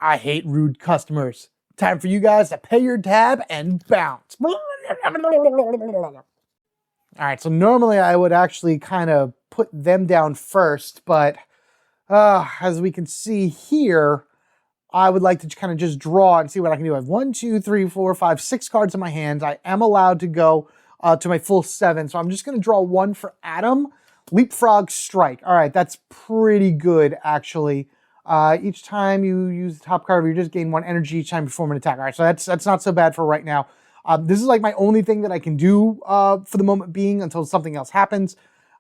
I hate rude customers. Time for you guys to pay your tab and bounce. All right, so normally I would actually kind of put them down first, but as we can see here, I would like to kind of just draw and see what I can do. I have 1, 2, 3, 4, 5, 6 cards in my hands. I am allowed to go to my full 7, so I'm just going to draw 1 for Adam. Leapfrog Strike. All right, that's pretty good, actually. Each time you use the top card, you just gain 1 energy each time you perform an attack. All right, so that's not so bad for right now. This is like my only thing that I can do for the moment being until something else happens.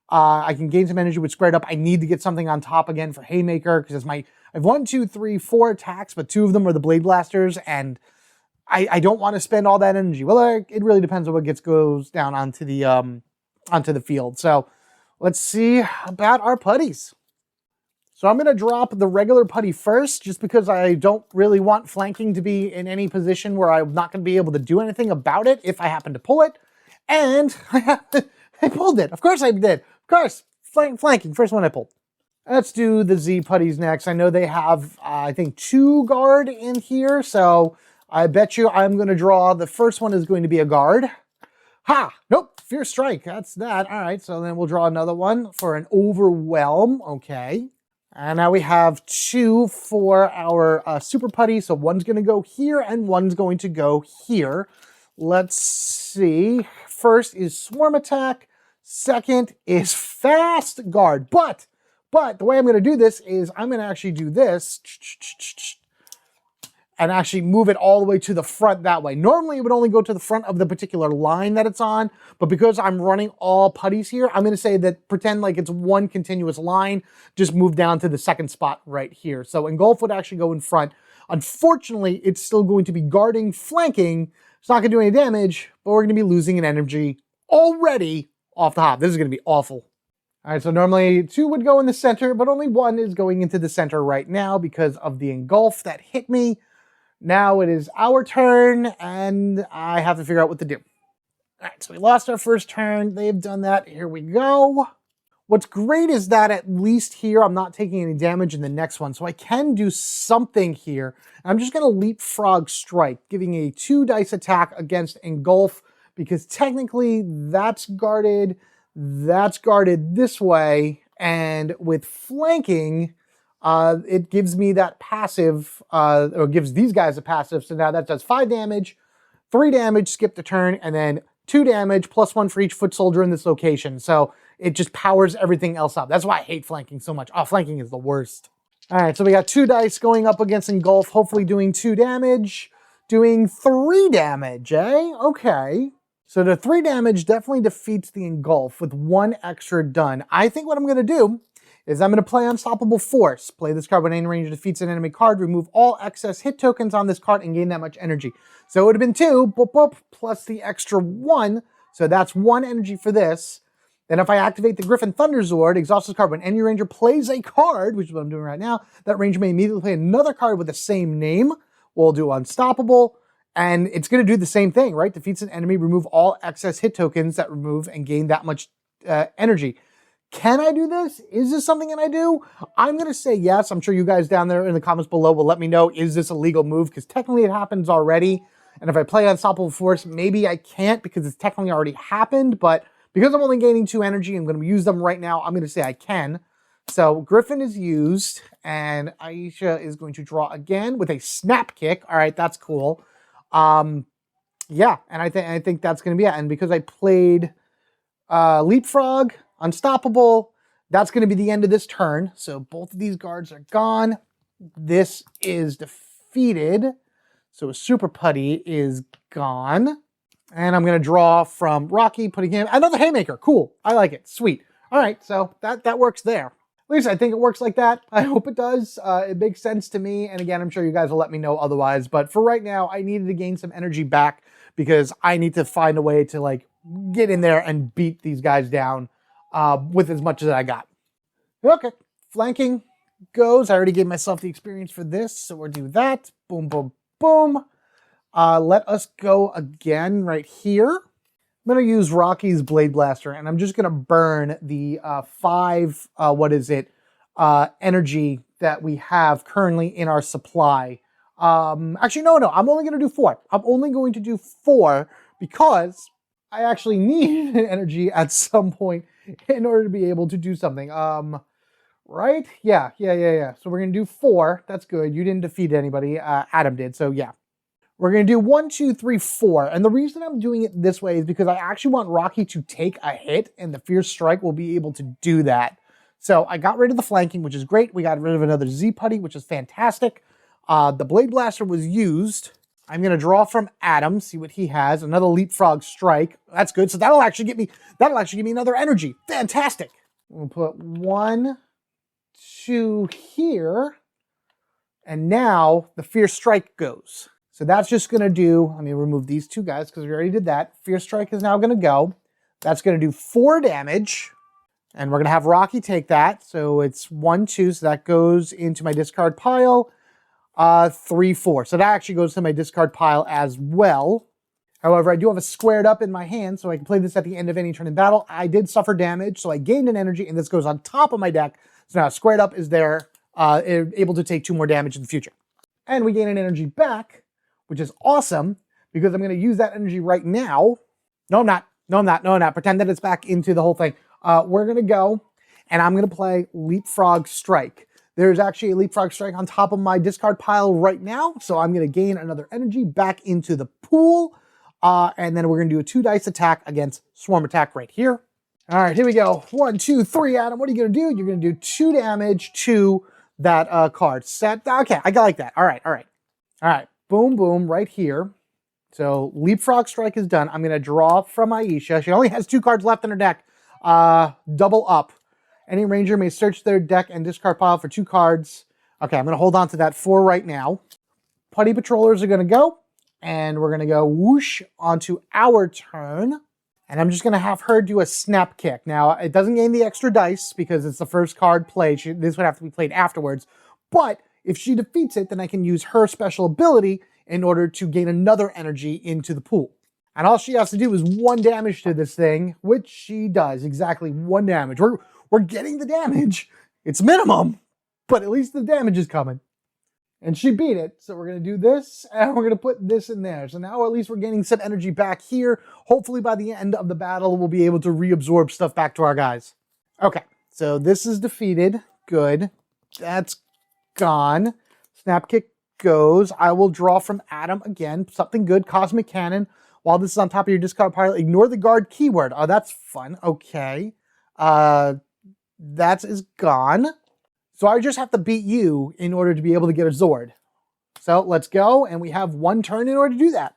I can gain some energy with Squared Up. I need to get something on top again for Haymaker because I have 1, 2, 3, 4 attacks, but 2 of them are the Blade Blasters, and I don't want to spend all that energy. Well, it really depends on what goes down onto the field. So let's see about our putties. So I'm going to drop the regular putty first, just because I don't really want flanking to be in any position where I'm not going to be able to do anything about it if I happen to pull it. And I pulled it. Of course I did. Of course, flanking, first one I pulled. Let's do the Z putties next. I know they have, I think, 2 guard in here, so I bet you I'm going to draw. The first one is going to be a guard. Ha! Nope, Fierce Strike. That's that. All right, so then we'll draw another one for an Overwhelm. Okay. And now we have 2 for our Super Putty. So one's going to go here and one's going to go here. Let's see. First is Swarm Attack. Second is Fast Guard. But the way I'm going to do this is I'm going to actually do this and actually move it all the way to the front that way. Normally, it would only go to the front of the particular line that it's on, but because I'm running all putties here, I'm going to say that pretend like it's one continuous line, just move down to the second spot right here. So Engulf would actually go in front. Unfortunately, it's still going to be guarding, flanking. It's not going to do any damage, but we're going to be losing an energy already off the hop. This is going to be awful. All right, so normally 2 would go in the center, but only 1 is going into the center right now because of the Engulf that hit me. Now it is our turn, and I have to figure out what to do. All right, so we lost our first turn. They've done that. Here we go. What's great is that at least here, I'm not taking any damage in the next one, so I can do something here. I'm just going to Leapfrog Strike, giving a 2 dice attack against Engulf, because technically that's guarded this way, and with flanking, it gives me that passive, or gives these guys a passive. So now that does 5 damage, 3 damage, skip the turn, and then 2 damage, +1 for each foot soldier in this location. So it just powers everything else up. That's why I hate flanking so much. Oh, flanking is the worst. All right, so we got 2 dice going up against Engulf, hopefully doing 2 damage, doing 3 damage, eh? Okay. So the 3 damage definitely defeats the Engulf with 1 extra done. I think what I'm going to do is I'm going to play Unstoppable Force. Play this card when any ranger defeats an enemy card. Remove all excess hit tokens on this card and gain that much energy. So it would have been 2, boop, boop, plus the extra 1. So that's 1 energy for this. Then if I activate the Griffin Thunderzord, exhaust this card. When any ranger plays a card, which is what I'm doing right now, that ranger may immediately play another card with the same name. We'll do Unstoppable. And it's going to do the same thing, right? Defeats an enemy, remove all excess hit tokens that remove and gain that much energy. Can I do this? Is this something that I do? I'm going to say yes. I'm sure you guys down there in the comments below will let me know, is this a legal move? Because technically it happens already. And if I play Unstoppable Force, maybe I can't because it's technically already happened. But because I'm only gaining 2 energy, I'm going to use them right now. I'm going to say I can. So Griffin is used, and Aisha is going to draw again with a Snap Kick. All right, that's cool. Yeah, and I think that's going to be it. And because I played Leapfrog, Unstoppable, that's going to be the end of this turn. So both of these guards are gone. This is defeated. So a Super Putty is gone. And I'm going to draw from Rocky, putting him... Another Haymaker. Cool. I like it. Sweet. All right, so that works there. At least I think it works like that. I hope it does. It makes sense to me. And again, I'm sure you guys will let me know otherwise. But for right now, I needed to gain some energy back because I need to find a way to like get in there and beat these guys down with as much as I got. Okay, flanking goes. I already gave myself the experience for this, so we'll do that. Boom, boom, boom. Let us go again right here. I'm going to use Rocky's Blade Blaster, and I'm just going to burn the 5, energy that we have currently in our supply. Actually, no, I'm only going to do 4. I'm only going to do 4 because I actually need an energy at some point in order to be able to do something. Right? Yeah. So we're going to do 4. That's good. You didn't defeat anybody. Adam did. So yeah. We're going to do 1, 2, 3, 4. And the reason I'm doing it this way is because I actually want Rocky to take a hit, and the Fierce Strike will be able to do that. So I got rid of the flanking, which is great. We got rid of another Z Putty, which is fantastic. The Blade Blaster was used. I'm going to draw from Adam, see what he has. Another Leapfrog Strike. That's good. So that'll actually give me another energy. Fantastic. We'll put 1, 2 here. And now the Fierce Strike goes. So that's just going to do, let me remove these 2 guys because we already did that. Fierce Strike is now going to go. That's going to do 4 damage. And we're going to have Rocky take that. So it's 1, 2. So that goes into my discard pile. 3, 4. So that actually goes to my discard pile as well. However, I do have a squared up in my hand, so I can play this at the end of any turn in battle. I did suffer damage, so I gained an energy, and this goes on top of my deck. So now squared up is there, able to take 2 more damage in the future. And we gain an energy back, which is awesome, because I'm going to use that energy right now. No, I'm not. Pretend that it's back into the whole thing. We're going to go, and I'm going to play Leapfrog Strike. There's actually a Leapfrog Strike on top of my discard pile right now, so I'm going to gain another energy back into the pool, and then we're going to do a 2 dice attack against Swarm Attack right here. All right, here we go. 1, 2, 3, Adam. What are you going to do? You're going to do 2 damage to that card. Set. Okay, I like that. All right. Boom, boom, right here. So Leapfrog Strike is done. I'm going to draw from Aisha. She only has 2 cards left in her deck. Double up. Any ranger may search their deck and discard pile for 2 cards. Okay, I'm going to hold on to that 4 right now. Putty Patrollers are going to go. And we're going to go whoosh onto our turn. And I'm just going to have her do a Snap Kick. Now, it doesn't gain the extra dice because it's the first card played. This would have to be played afterwards. But if she defeats it, then I can use her special ability in order to gain another energy into the pool. And all she has to do is 1 damage to this thing, which she does. Exactly 1 damage. We're getting the damage. It's minimum, but at least the damage is coming. And she beat it. So we're going to do this, and we're going to put this in there. So now at least we're gaining some energy back here. Hopefully by the end of the battle, we'll be able to reabsorb stuff back to our guys. Okay, so this is defeated. Good. That's gone. Snap Kick goes. I will draw from Adam again. Something good. Cosmic Cannon. While this is on top of your discard pile, ignore the guard keyword. Oh, that's fun. Okay. That is gone. So I just have to beat you in order to be able to get a Zord. So let's go, and we have 1 turn in order to do that.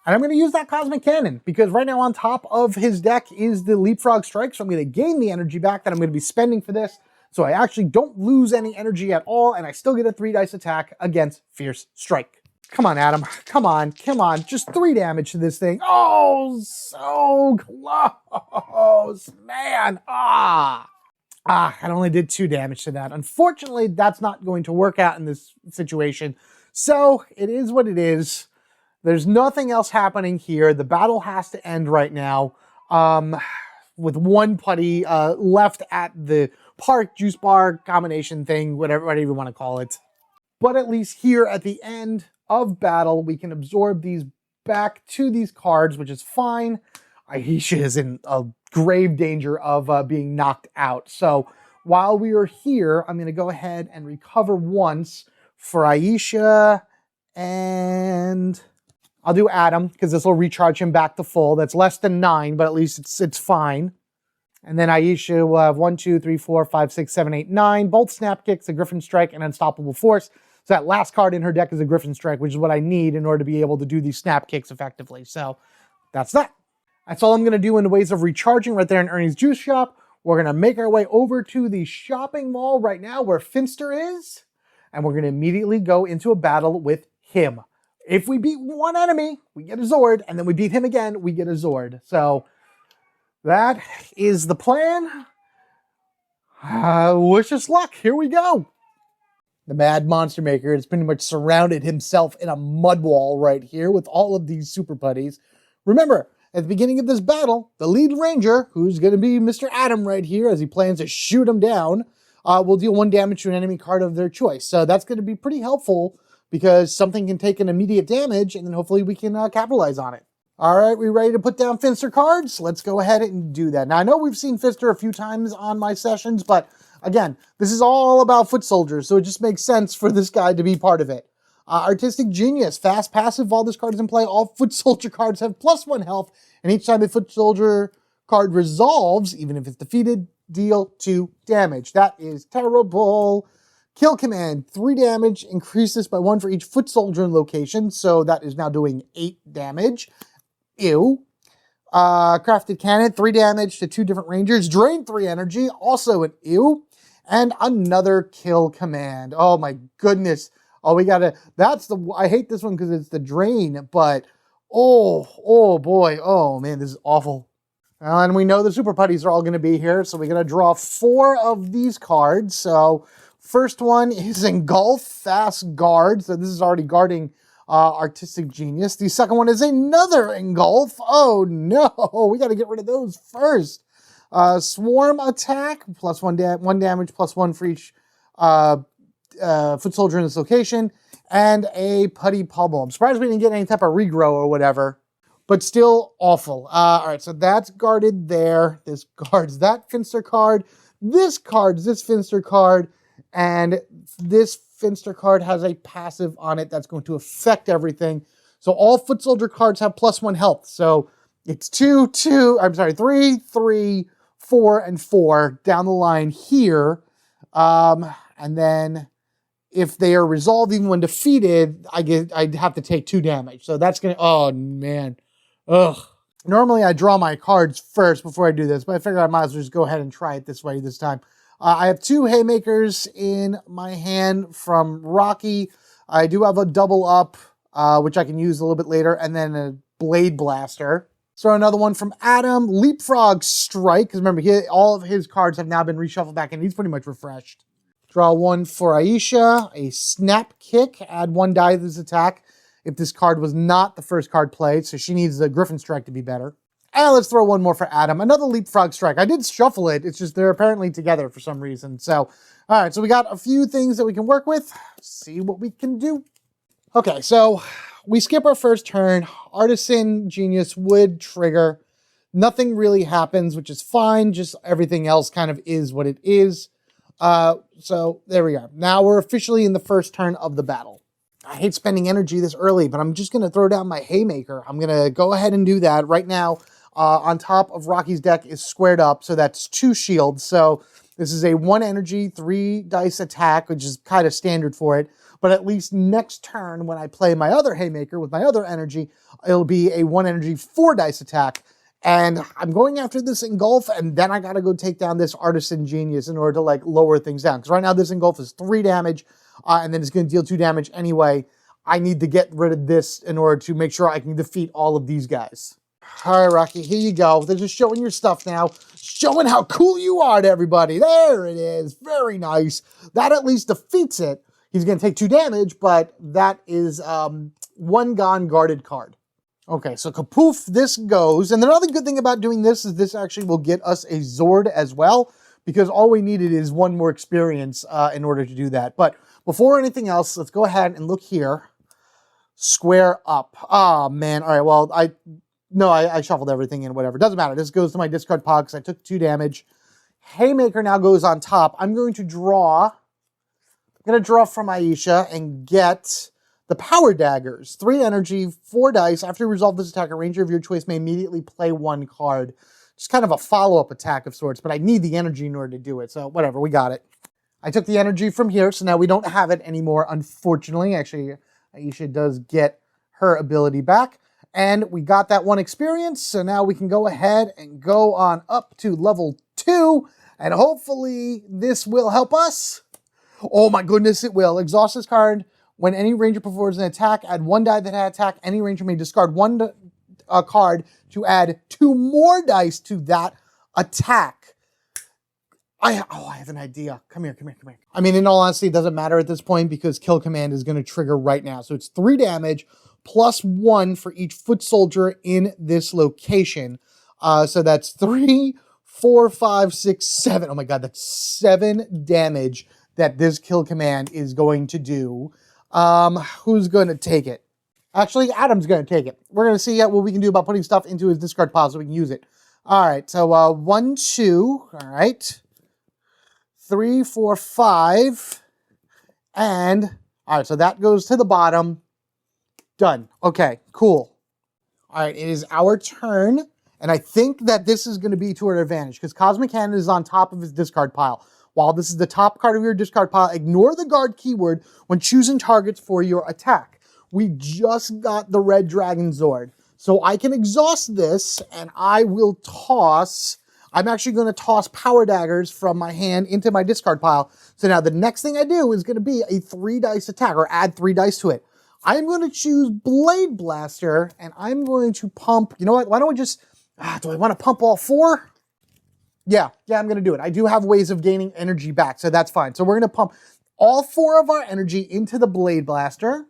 And I'm going to use that Cosmic Cannon, because right now on top of his deck is the Leapfrog Strike, so I'm going to gain the energy back that I'm going to be spending for this, so I actually don't lose any energy at all, and I still get a 3 dice attack against Fierce Strike. Come on, Adam. Come on. Just 3 damage to this thing. Oh, so close, man. I only did 2 damage to that. Unfortunately, that's not going to work out in this situation. So it is what it is. There's nothing else happening here. The battle has to end right now. With 1 putty left at the park, juice bar, combination thing, whatever you want to call it. But at least here at the end of battle, we can absorb these back to these cards, which is fine. Aisha is in a grave danger of being knocked out. So while we are here, I'm going to go ahead and recover once for Aisha, and I'll do Adam because this will recharge him back to full. That's less than 9, but at least it's fine. And then Aisha will have 1, 2, 3, 4, 5, 6, 7, 8, 9. Both Snap Kicks, a Griffin Strike, and Unstoppable Force. So that last card in her deck is a Griffin Strike, which is what I need in order to be able to do these Snap Kicks effectively. So that's that. That's all I'm going to do in the ways of recharging right there in Ernie's Juice Shop. We're going to make our way over to the shopping mall right now where Finster is. And we're going to immediately go into a battle with him. If we beat 1 enemy, we get a Zord. And then we beat him again, we get a Zord. So that is the plan. Wish us luck. Here we go. The Mad Monster Maker has pretty much surrounded himself in a mud wall right here with all of these super putties. Remember, at the beginning of this battle, the lead ranger, who's going to be Mr. Adam right here as he plans to shoot him down, will deal 1 damage to an enemy card of their choice. So that's going to be pretty helpful because something can take an immediate damage, and then hopefully we can capitalize on it. All right, we ready to put down Finster cards? Let's go ahead and do that. Now, I know we've seen Finster a few times on my sessions, but again, this is all about foot soldiers, so it just makes sense for this guy to be part of it. Artistic Genius, fast passive. While this card is in play, all foot soldier cards have +1 health, and each time a foot soldier card resolves, even if it's defeated, deal 2 damage. That is terrible. Kill Command, 3 damage, increase this by 1 for each foot soldier in location, so that is now doing 8 damage. Ew. Crafted Cannon, 3 damage to 2 different rangers, drain 3 energy, also an ew. And another Kill Command. Oh my goodness. Oh, we gotta, I hate this one because it's the drain, but oh boy, oh man, this is awful. And we know the super putties are all gonna be here, so we're gonna draw 4 of these cards. So first one is Engulf, Fast Guard. So this is already guarding Artistic Genius. The second one is another Engulf. Oh no, we got to get rid of those first. Swarm Attack, +1 damage, +1 for each foot soldier in this location, and a Putty Pummel. I'm surprised we didn't get any type of regrow or whatever, but still awful. All right, so that's guarded there. This guards that Finster card. This cards this Finster card, and this Finster card has a passive on it that's going to affect everything. So all foot soldier cards have +1 health. So it's 3, 3, 4, and 4 down the line here. And then if they are resolved even when defeated, I'd have to take 2 damage. So that's gonna, oh man. Ugh. Normally I draw my cards first before I do this, but I figured I might as well just go ahead and try it this way this time. I have 2 Haymakers in my hand from Rocky. I do have a double up, which I can use a little bit later, and then a Blade Blaster. So another one from Adam, Leapfrog Strike, because remember, all of his cards have now been reshuffled back, and he's pretty much refreshed. Draw 1 for Aisha, a Snap Kick, add 1 die to this attack if this card was not the first card played, so she needs the Griffin Strike to be better. And let's throw 1 more for Adam. Another Leapfrog Strike. I did shuffle it. It's just they're apparently together for some reason. So, all right. So we got a few things that we can work with. See what we can do. Okay. So we skip our first turn. Artisan Genius would trigger. Nothing really happens, which is fine. Just everything else kind of is what it is. So there we are. Now we're officially in the first turn of the battle. I hate spending energy this early, but I'm just going to throw down my Haymaker. I'm going to go ahead and do that right now. On top of Rocky's deck is squared up, so that's 2 shields. So this is a 1 energy, 3 dice attack, which is kind of standard for it. But at least next turn, when I play my other Haymaker with my other energy, it'll be a 1 energy, 4 dice attack. And I'm going after this Engulf, and then I got to go take down this Artisan Genius in order to like lower things down. Because right now this Engulf is 3 damage, and then it's going to deal 2 damage anyway. I need to get rid of this in order to make sure I can defeat all of these guys. All right, Rocky, here you go. They're just showing your stuff now. Showing how cool you are to everybody. There it is. Very nice. That at least defeats it. He's going to take 2 damage, but that is 1 gone guarded card. Okay, so kapoof, this goes. And another good thing about doing this is this actually will get us a Zord as well, because all we needed is 1 more experience in order to do that. But before anything else, let's go ahead and look here. Square up. Oh, man. All right, well, I shuffled everything in, whatever. Doesn't matter. This goes to my discard pile because I took 2 damage. Haymaker now goes on top. I'm going to draw from Aisha and get the Power Daggers. 3 energy, 4 dice. After you resolve this attack, a ranger of your choice may immediately play 1 card. Just kind of a follow-up attack of sorts, but I need the energy in order to do it. So whatever, we got it. I took the energy from here, so now we don't have it anymore, unfortunately. Actually, Aisha does get her ability back. And we got that 1 experience, so now we can go ahead and go on up to level 2, and hopefully this will help us. Oh my goodness, it will. Exhaust this card. When any ranger performs an attack, add 1 die to that attack. Any ranger may discard 1 card to add 2 more dice to that attack. I have an idea. Come here. I mean, in all honesty, it doesn't matter at this point because Kill Command is going to trigger right now. So it's 3 damage plus 1 for each foot soldier in this location. So that's 3, 4, 5, 6, 7. Oh my God, that's 7 damage that this Kill Command is going to do. Who's going to take it? Actually, Adam's going to take it. We're going to see what we can do about putting stuff into his discard pile so we can use it. All right, so 1, 2, all right. 3, 4, 5. And, all right, so that goes to the bottom. Done. Okay, cool. All right, it is our turn. And I think that this is going to be to our advantage because Cosmic Cannon is on top of his discard pile. While this is the top card of your discard pile, ignore the guard keyword when choosing targets for your attack. We just got the Red Dragon Zord. So I can exhaust this and I will toss... I'm actually going to toss Power Daggers from my hand into my discard pile. So now the next thing I do is going to be a 3-dice attack or add 3 dice to it. I'm going to choose Blade Blaster and I'm going to pump... You know what? Why don't we just... do I want to pump all 4? Yeah, I'm going to do it. I do have ways of gaining energy back, so that's fine. So we're going to pump all 4 of our energy into the Blade Blaster.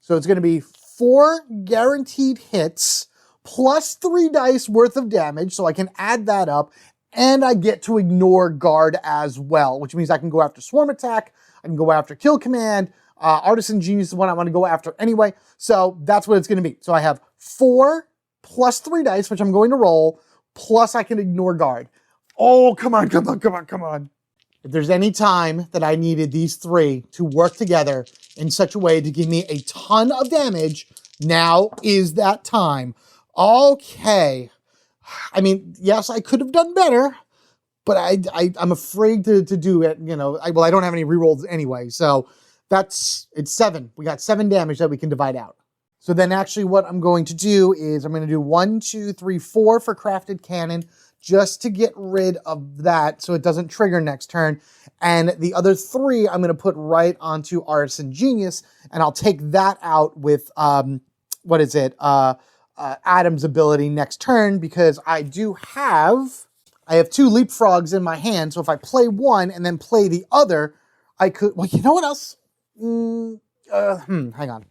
So it's going to be 4 guaranteed hits plus 3 dice worth of damage, so I can add that up, and I get to ignore guard as well, which means I can go after Swarm Attack, I can go after Kill Command, Artisan Genius is the one I want to go after anyway, so that's what it's going to be. So I have 4 plus 3 dice, which I'm going to roll, plus I can ignore guard. Oh, come on. If there's any time that I needed these 3 to work together in such a way to give me a ton of damage, now is that time. Okay. I mean, yes, I could have done better, but I'm afraid to do it, you know. I don't have any rerolls anyway, so it's 7. We got 7 damage that we can divide out. So then actually what I'm going to do is I'm going to do 1, 2, 3, 4 for Crafted Cannon, just to get rid of that so it doesn't trigger next turn. And the other 3 I'm going to put right onto Artisan Genius, and I'll take that out with, Adam's ability next turn, because I have 2 leapfrogs in my hand, so if I play one and then play the other, I could, well, you know what else? Hang on.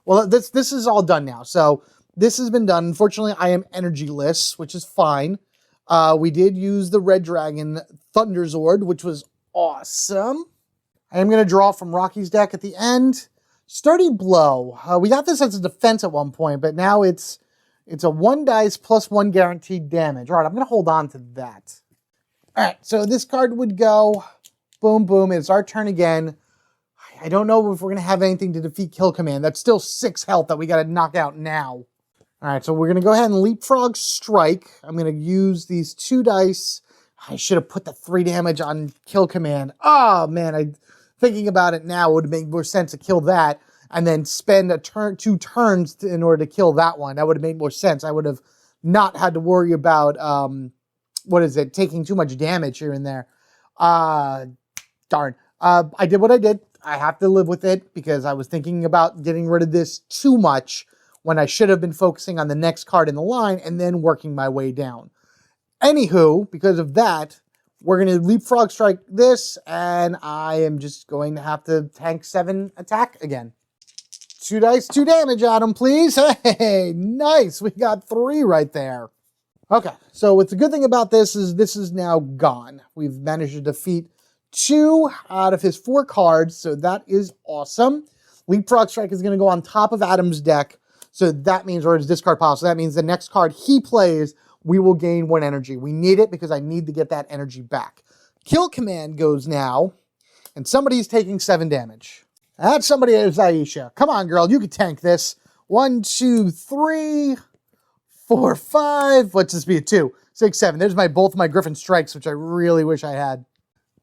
Well, this is all done now, so this has been done. Unfortunately, I am energyless, which is fine. We did use the Red Dragon Thunder Zord, which was awesome. I am going to draw from Rocky's deck at the end. Sturdy Blow. We got this as a defense at one point, but now it's a 1 dice plus 1 guaranteed damage. All right, I'm going to hold on to that. All right, so this card would go boom, boom. It's our turn again. I don't know if we're going to have anything to defeat Kill Command. That's still 6 health that we got to knock out now. All right, so we're going to go ahead and Leapfrog Strike. I'm going to use these 2 dice. I should have put the 3 damage on Kill Command. Oh, man, thinking about it now, it would make more sense to kill that and then spend 2 turns in order to kill that one. That would have made more sense. I would have not had to worry about, taking too much damage here and there. Darn. I did what I did. I have to live with it because I was thinking about getting rid of this too much when I should have been focusing on the next card in the line and then working my way down. Anywho, because of that, we're going to Leapfrog Strike this, and I am just going to have to tank 7 attack again. 2 dice, 2 damage, Adam, please. Hey, nice. We got 3 right there. Okay, so what's the good thing about this is now gone. We've managed to defeat 2 out of his 4 cards, so that is awesome. Leapfrog Strike is going to go on top of Adam's deck, so that means, or his discard pile, so that means the next card he plays, we will gain 1 energy. We need it because I need to get that energy back. Kill Command goes now, and somebody's taking 7 damage. That somebody is Aisha. Come on, girl, you can tank this. 1, 2, 3, 4, 5. Let's just be a 2. 6, 7. There's both my Griffin Strikes, which I really wish I had.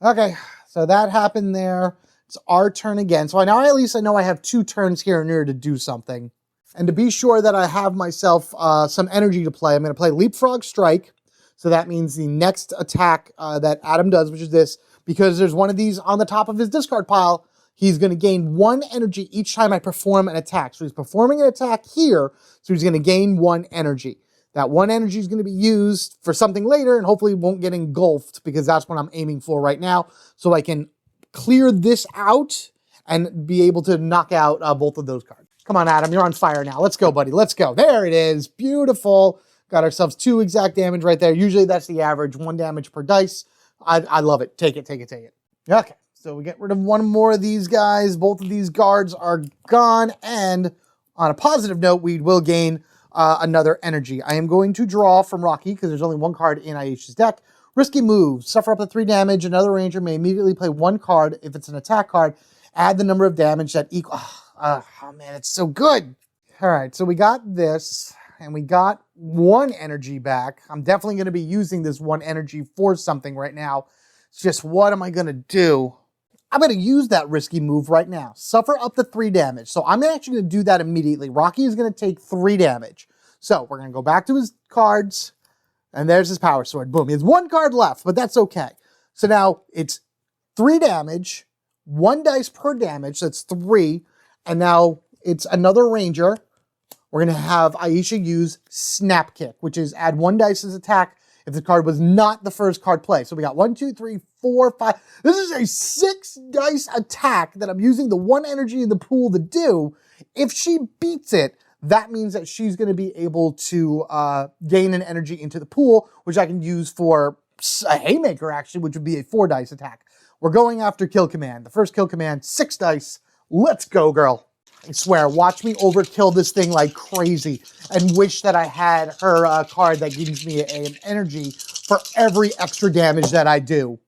Okay, so that happened there. It's our turn again. So now at least I know I have 2 turns here in order to do something. And to be sure that I have myself some energy to play, I'm going to play Leapfrog Strike. So that means the next attack that Adam does, which is this, because there's one of these on the top of his discard pile, he's going to gain 1 energy each time I perform an attack. So he's performing an attack here, so he's going to gain 1 energy. That 1 energy is going to be used for something later and hopefully won't get engulfed because that's what I'm aiming for right now. So I can clear this out and be able to knock out both of those cards. Come on, Adam, you're on fire now. Let's go, buddy. Let's go. There it is. Beautiful. Got ourselves 2 exact damage right there. Usually that's the average, 1 damage per dice. I love it. Take it. Okay. So we get rid of one more of these guys. Both of these guards are gone. And on a positive note, we will gain another energy. I am going to draw from Rocky because there's only one card in Aisha's deck. Risky move. Suffer up to 3 damage. Another ranger may immediately play 1 card. If it's an attack card, add the number of damage that equal. Oh man, it's so good. All right, so we got this. And we got 1 energy back. I'm definitely going to be using this 1 energy for something right now. It's just, what am I going to do? I'm going to use that risky move right now. Suffer up to 3 damage. So I'm actually going to do that immediately. Rocky is going to take 3 damage. So we're going to go back to his cards. And there's his power sword. Boom. He has 1 card left, but that's okay. So now it's 3 damage, 1 dice per damage. So it's 3. And now it's another ranger. We're going to have Aisha use Snap Kick, which is add 1 dice as attack if the card was not the first card play. So we got 1, 2, 3, 4, 5. This is a 6 dice attack that I'm using the 1 energy in the pool to do. If she beats it, that means that she's going to be able to gain an energy into the pool, which I can use for a Haymaker, actually, which would be a 4 dice attack. We're going after Kill Command. The first Kill Command, 6 dice. Let's go, girl. I swear, watch me overkill this thing like crazy and wish that I had her card that gives me an energy for every extra damage that I do.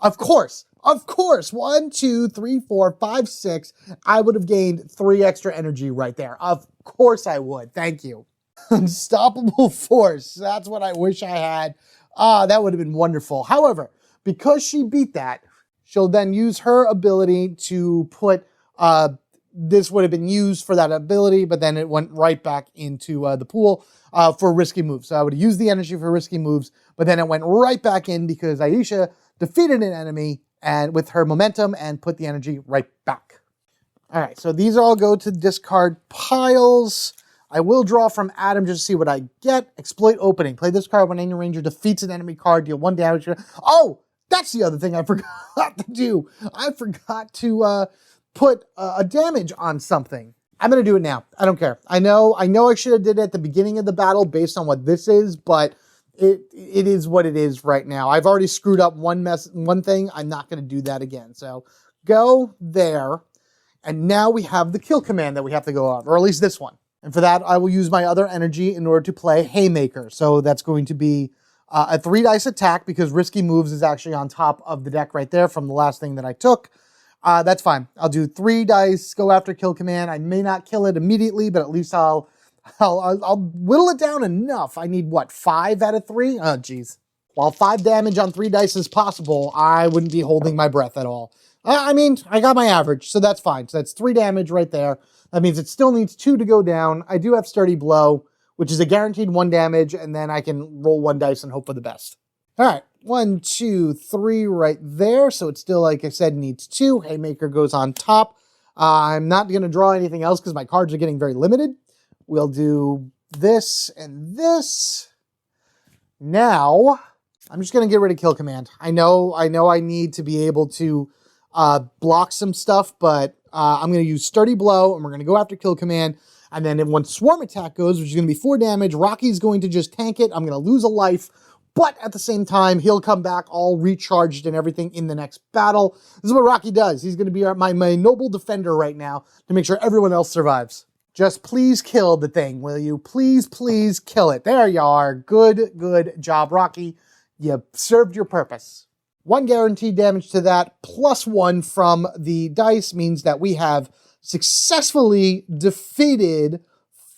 Of course. 1, 2, 3, 4, 5, 6. I would have gained 3 extra energy right there. Of course I would. Thank you. Unstoppable Force. That's what I wish I had. That would have been wonderful. However, because she beat that, she'll then use her ability to put... this would have been used for that ability, but then it went right back into the pool for risky moves. So I would use the energy for risky moves, but then it went right back in because Aisha defeated an enemy and with her momentum and put the energy right back. All right, so these all go to discard piles. I will draw from Adam just to see what I get. Exploit opening. Play this card when any ranger defeats an enemy card, deal 1 damage. Oh, that's the other thing I forgot to do. I forgot to... put a damage on something. I'm going to do it now. I don't care. I know I should have did it at the beginning of the battle based on what this is, but it is what it is right now. I've already screwed up one thing. I'm not going to do that again. So go there. And now we have the kill command that we have to go on, or at least this one. And for that, I will use my other energy in order to play Haymaker. So that's going to be a 3 dice attack because risky moves is actually on top of the deck right there from the last thing that I took. That's fine. I'll do 3 dice, go after kill command. I may not kill it immediately, but at least I'll whittle it down enough. I need, what, 5 out of 3? Oh, geez. While 5 damage on 3 dice is possible, I wouldn't be holding my breath at all. I mean, I got my average, so that's fine. So that's 3 damage right there. That means it still needs 2 to go down. I do have Sturdy Blow, which is a guaranteed 1 damage, and then I can roll 1 dice and hope for the best. All right. 1, 2, 3 right there. So it still, like I said, needs 2. Haymaker goes on top. I'm not going to draw anything else because my cards are getting very limited. We'll do this and this. Now, I'm just going to get rid of Kill Command. I know I need to be able to block some stuff, but I'm going to use Sturdy Blow, and we're going to go after Kill Command. And then when Swarm Attack goes, which is going to be 4 damage, Rocky's going to just tank it. I'm going to lose a life. But at the same time, he'll come back all recharged and everything in the next battle. This is what Rocky does. He's going to be my noble defender right now to make sure everyone else survives. Just please kill the thing, will you? Please, please kill it. There you are. Good job, Rocky. You served your purpose. 1 guaranteed damage to that, plus 1 from the dice means that we have successfully defeated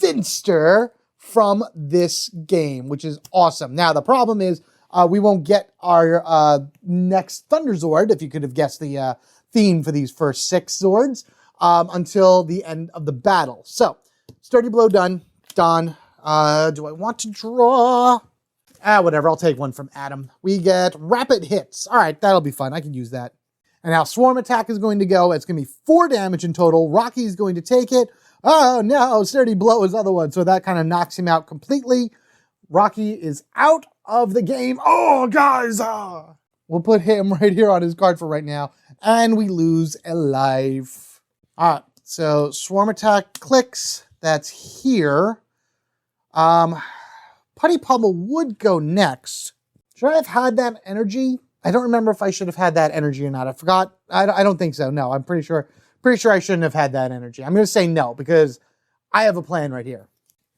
Finster from this game, which is awesome. Now, the problem is we won't get our next Thunder Zord, if you could have guessed the theme for these first 6 Zords, until the end of the battle. So, Sturdy Blow done. Do I want to draw? Whatever. I'll take 1 from Adam. We get Rapid Hits. All right, that'll be fun. I can use that. And now Swarm Attack is going to go. It's going to be 4 damage in total. Rocky's going to take it. Oh no, Sturdy Blow is the other one, so that kind of knocks him out completely. Rocky is out of the game. Oh, guys! We'll put him right here on his card for right now, and we lose a life. All right, so Swarm Attack clicks. That's here. Putty Pummel would go next. Should I have had that energy? I don't remember if I should have had that energy or not. I forgot. I don't think so. No, I'm pretty sure I shouldn't have had that energy. I'm going to say no because I have a plan right here.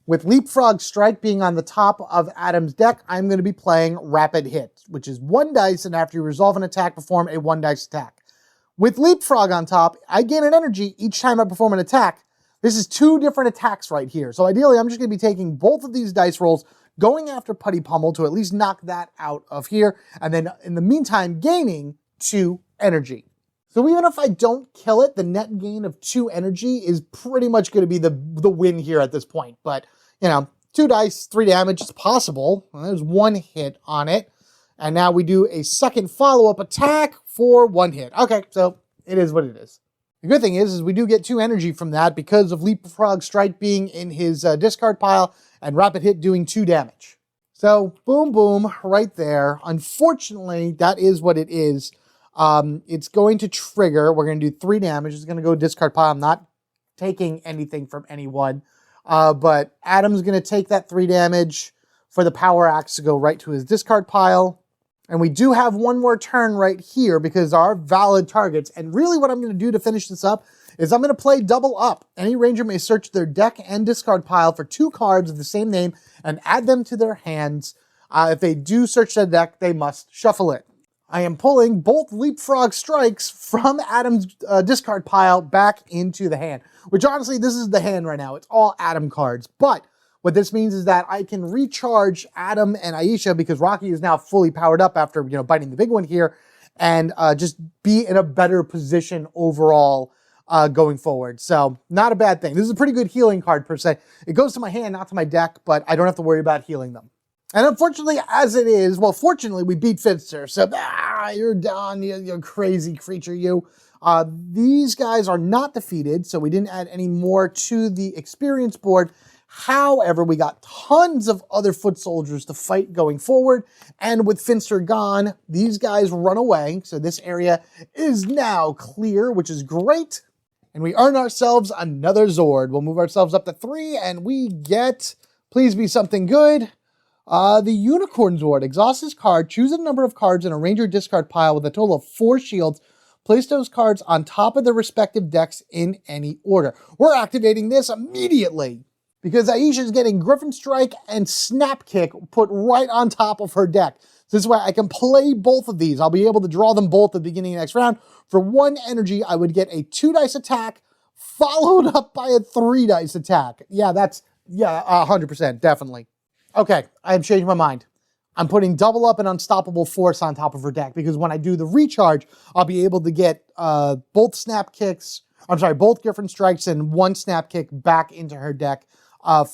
With Leapfrog Strike being on the top of Adam's deck, I'm going to be playing Rapid Hit, which is 1 dice, and after you resolve an attack, perform a 1 dice attack. With Leapfrog on top, I gain an energy each time I perform an attack. This is 2 different attacks right here. So ideally, I'm just going to be taking both of these dice rolls, going after Putty Pummel to at least knock that out of here, and then in the meantime, gaining 2 energy. So even if I don't kill it, the net gain of 2 energy is pretty much going to be the win here at this point. But, you know, 2 dice, 3 damage, it's possible. Well, there's 1 hit on it. And now we do a second follow-up attack for 1 hit. Okay, so it is what it is. The good thing is we do get 2 energy from that because of Leapfrog Strike being in his discard pile and Rapid Hit doing 2 damage. So, boom, boom, right there. Unfortunately, that is what it is. It's going to trigger. We're going to do 3 damage. It's going to go discard pile. I'm not taking anything from anyone. But Adam's going to take that 3 damage for the Power Axe to go right to his discard pile. And we do have 1 more turn right here because there are valid targets. And really what I'm going to do to finish this up is I'm going to play double up. Any ranger may search their deck and discard pile for 2 cards of the same name and add them to their hands. If they do search their deck, they must shuffle it. I am pulling both Leapfrog Strikes from Adam's discard pile back into the hand, which honestly, this is the hand right now. It's all Adam cards. But what this means is that I can recharge Adam and Aisha because Rocky is now fully powered up after, biting the big one here, and just be in a better position overall going forward. So not a bad thing. This is a pretty good healing card per se. It goes to my hand, not to my deck, but I don't have to worry about healing them. And unfortunately, as it is, well, fortunately, we beat Finster. So, you're done, you crazy creature, you. These guys are not defeated, so we didn't add any more to the experience board. However, we got tons of other foot soldiers to fight going forward. And with Finster gone, these guys run away. So this area is now clear, which is great. And we earn ourselves another Zord. We'll move ourselves up to 3, and we get, please be something good. The Unicorn Zord. Exhaust this card. Choose a number of cards in a Ranger discard pile with a total of 4 shields. Place those cards on top of their respective decks in any order. We're activating this immediately because Aisha is getting Griffin Strike and Snap Kick put right on top of her deck. So this way I can play both of these. I'll be able to draw them both at the beginning of the next round. For 1 energy, I would get a 2 dice attack followed up by a 3 dice attack. Yeah, 100%, definitely. Okay, I have changed my mind. I'm putting double up and unstoppable force on top of her deck because when I do the recharge, I'll be able to get both Griffin Strikes and 1 Snap Kick back into her deck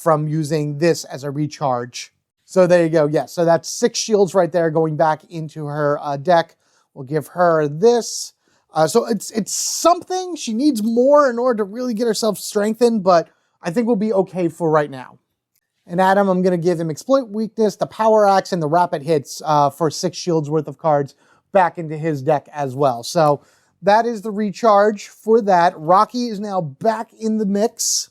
from using this as a recharge. So there you go. Yeah, so that's 6 shields right there going back into her deck. We'll give her this. So it's something. She needs more in order to really get herself strengthened, but I think we'll be okay for right now. And Adam, I'm going to give him Exploit Weakness, the Power Axe, and the Rapid Hits for 6 shields worth of cards back into his deck as well. So that is the recharge for that. Rocky is now back in the mix.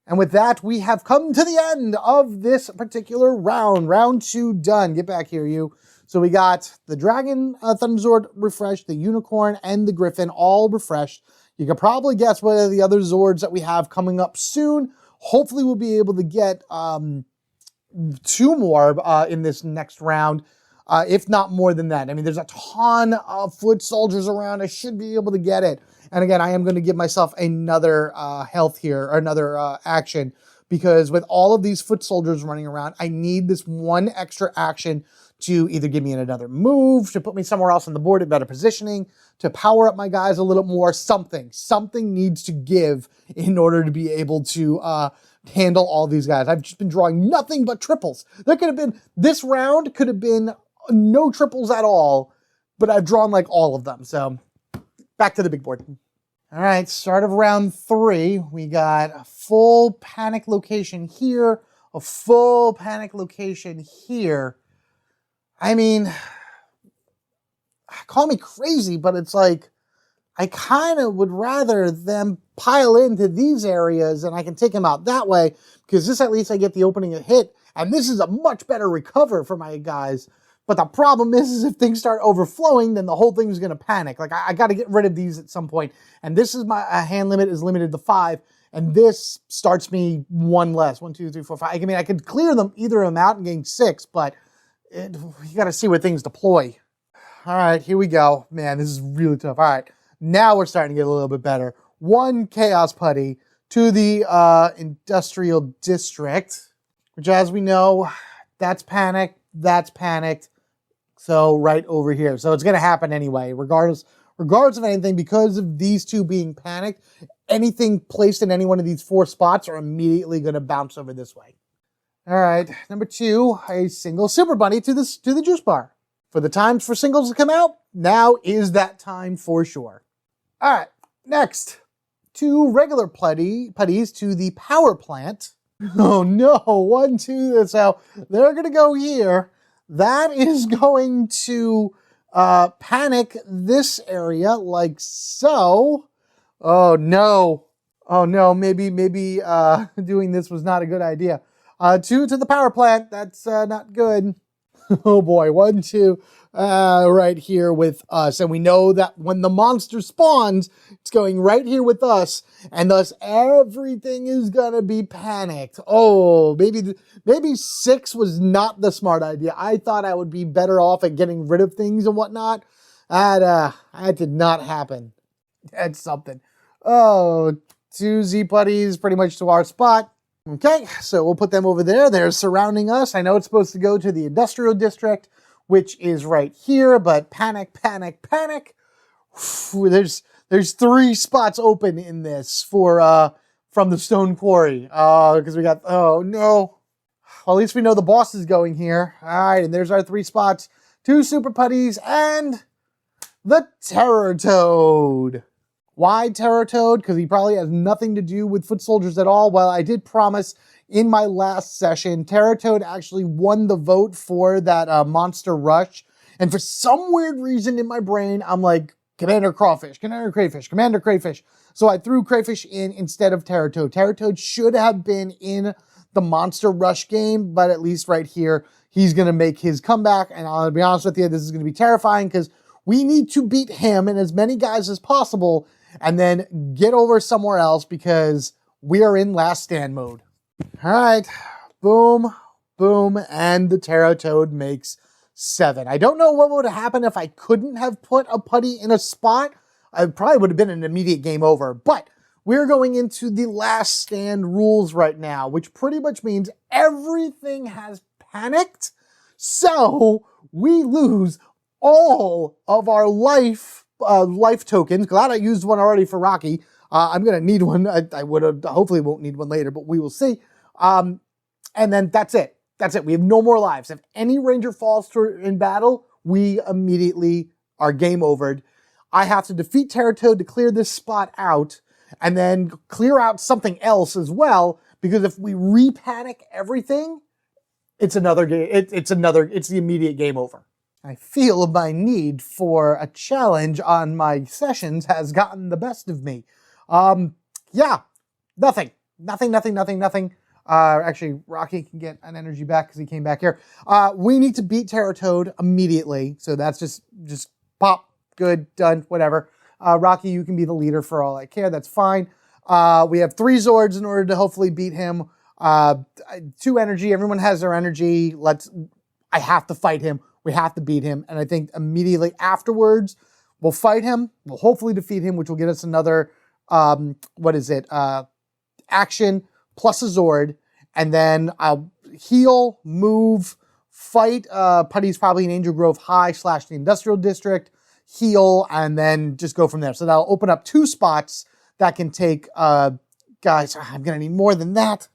And with that, we have come to the end of this particular round. Round 2 done. Get back here, you. So we got the Dragon Thunderzord refreshed, the Unicorn, and the Griffin all refreshed. You can probably guess what are the other Zords that we have coming up soon. Hopefully we'll be able to get 2 more in this next round, if not more than that. I mean, there's a ton of foot soldiers around. I should be able to get it. And again, I am going to give myself another health here, or another action, because with all of these foot soldiers running around, I need this 1 extra action to either give me another move, to put me somewhere else on the board at better positioning, to power up my guys a little more, something. Something needs to give in order to be able to handle all these guys. I've just been drawing nothing but triples. This round could have been no triples at all, but I've drawn like all of them. So back to the big board. All right, start of round 3. We got a full panic location here, a full panic location here. I mean, call me crazy, but it's like, I kind of would rather them pile into these areas and I can take them out that way, because this at least I get the opening a hit, and this is a much better recover for my guys. But the problem is if things start overflowing, then the whole thing is going to panic. Like, I got to get rid of these at some point. And this is my hand limit is limited to 5. And this starts me 1 less. 1, 2, 3, 4, 5. I mean, I could clear them, either of them out and gain 6, but you got to see where things deploy. All right, here we go. Man, this is really tough. All right, now we're starting to get a little bit better. 1 Chaos Putty to the Industrial District, which, as we know, that's panicked. That's panicked. So right over here. So it's going to happen anyway, regardless of anything, because of these two being panicked. Anything placed in any one of these 4 spots are immediately going to bounce over this way. All right, number 2, a single Super Bunny to the juice bar. For the times for singles to come out, now is that time for sure. All right, next, 2 regular putties to the power plant. Oh no, 1, 2, so they're going to go here. That is going to panic this area like so. Oh no. Oh no, maybe doing this was not a good idea. 2 to the power plant, that's not good. Oh boy, 1, 2, right here with us. And we know that when the monster spawns, it's going right here with us. And thus everything is gonna be panicked. Oh, maybe 6 was not the smart idea. I thought I would be better off at getting rid of things and whatnot. That did not happen. That's something. Oh, 2 Z putties pretty much to our spot. Okay, so we'll put them over there. They're surrounding us. I know it's supposed to go to the Industrial District, which is right here, but panic, panic, panic. There's 3 spots open in this for from the Stone Quarry. Because we got, oh no. Well, at least we know the boss is going here. All right, and there's our 3 spots. 2 Super Putties and the Terror Toad. Why Terror Toad? Because he probably has nothing to do with foot soldiers at all. Well, I did promise in my last session, Terror Toad actually won the vote for that monster rush. And for some weird reason in my brain, I'm like, Commander Crawfish, Commander Crayfish, Commander Crayfish. So I threw Crayfish in instead of Terror Toad. Terror Toad should have been in the monster rush game, but at least right here, he's going to make his comeback. And I'll be honest with you, this is going to be terrifying because we need to beat him and as many guys as possible and then get over somewhere else because we are in last stand mode. All right, boom, boom, and the Terror Toad makes 7. I don't know what would have happened if I couldn't have put a putty in a spot. I probably would have been an immediate game over, but we're going into the last stand rules right now, which pretty much means everything has panicked, so we lose all of our life tokens. Glad I used one already for Rocky. I'm going to need one. I would have, hopefully won't need one later, but we will see. And then that's it. That's it. We have no more lives. If any ranger falls in battle, we immediately are game overed. I have to defeat Terror Toad to clear this spot out and then clear out something else as well, because if we repanic everything, it's another game. It's the immediate game over. I feel my need for a challenge on my sessions has gotten the best of me. Yeah, nothing. Actually, Rocky can get an energy back because he came back here. We need to beat Terror Toad immediately. So that's just pop, good, done, whatever. Rocky, you can be the leader for all I care. That's fine. We have 3 Zords in order to hopefully beat him. 2 energy. Everyone has their energy. I have to fight him. We have to beat him. And I think immediately afterwards, we'll fight him. We'll hopefully defeat him, which will get us another, action plus a Zord. And then I'll heal, move, fight. Putty's probably in Angel Grove High / the Industrial District. Heal, and then just go from there. So that'll open up 2 spots that can take, guys, I'm going to need more than that.